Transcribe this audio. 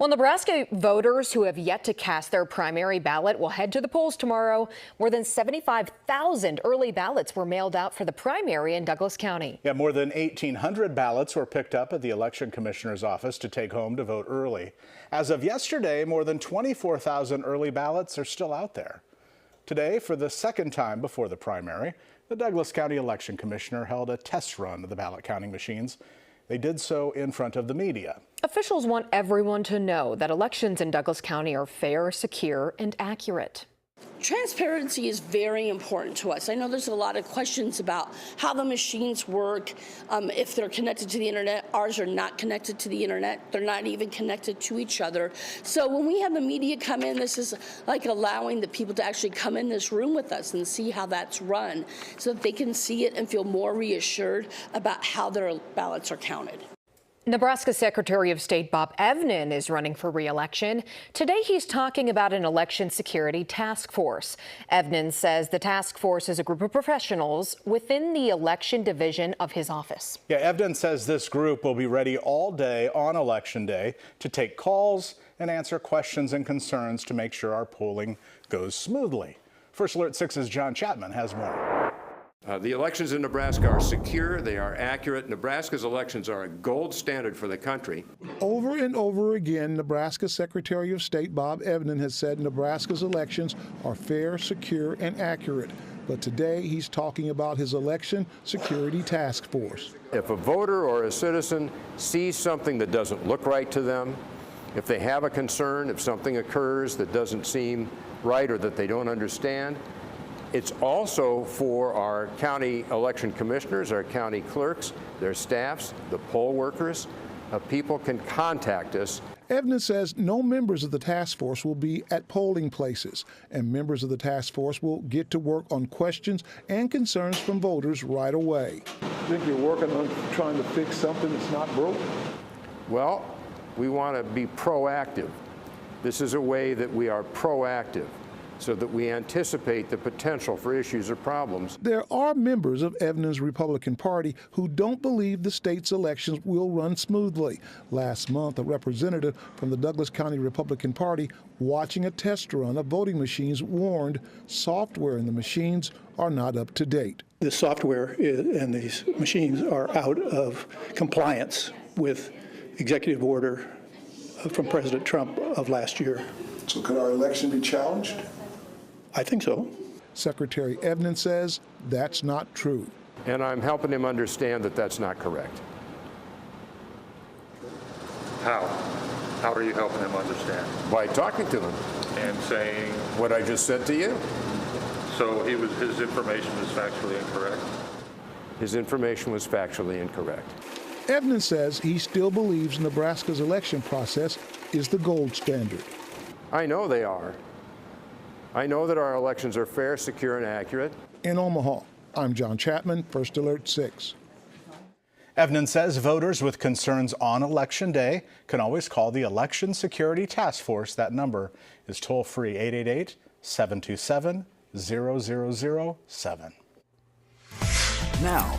Well, Nebraska voters who have yet to cast their primary ballot will head to the polls tomorrow. More than 75,000 early ballots were mailed out for the primary in Douglas County. Yeah, more than 1,800 ballots were picked up at the election commissioner's office to take home to vote early. As of yesterday, more than 24,000 early ballots are still out there. Today, for the second time before the primary, the Douglas County election commissioner held a test run of the ballot counting machines. They did so in front of the media. Officials want everyone to know that elections in Douglas County are fair, secure, and accurate. Transparency is very important to us. I know there's a lot of questions about how the machines work, if they're connected to the internet. Ours are not connected to the internet. They're not even connected to each other. So when we have the media come in, this is like allowing the people to actually come in this room with us and see how that's run so that they can see it and feel more reassured about how their ballots are counted. Nebraska Secretary of State Bob Evnen is running for re-election. Today he's talking about an election security task force. Evnen says the task force is a group of professionals within the election division of his office. Yeah, Evnen says this group will be ready all day on Election Day to take calls and answer questions and concerns to make sure our polling goes smoothly. First Alert 6's John Chapman has more. The elections in Nebraska are secure, they are accurate. Nebraska's elections are a gold standard for the country. Over and over again, Nebraska Secretary of State Bob Evnen has said Nebraska's elections are fair, secure, and accurate. But today he's talking about his election security task force. If a voter or a citizen sees something that doesn't look right to them, if they have a concern, if something occurs that doesn't seem right or that they don't understand, it's also for our county election commissioners, our county clerks, their staffs, the poll workers. People can contact us. Evnen says no members of the task force will be at polling places, and members of the task force will get to work on questions and concerns from voters right away. I think you're working on trying to fix something that's not broke? Well, we want to be proactive. This is a way that we are proactive, so that we anticipate the potential for issues or problems. There are members of Evnen's Republican Party who don't believe the state's elections will run smoothly. Last month, a representative from the Douglas County Republican Party watching a test run of voting machines warned software in the machines are not up to date. The software and these machines are out of compliance with executive order from President Trump of last year. So could our election be challenged? I think so. Secretary Evnen says that's not true. And I'm helping him understand that that's not correct. How? How are you helping him understand? By talking to him. And saying what I just said to you. So his information was factually incorrect? His information was factually incorrect. Evnen says he still believes Nebraska's election process is the gold standard. I know they are. I know that our elections are fair, secure, and accurate. In Omaha, I'm John Chapman, First Alert 6. Evnen says voters with concerns on Election Day can always call the Election Security Task Force. That number is toll-free 888-727-0007. Now.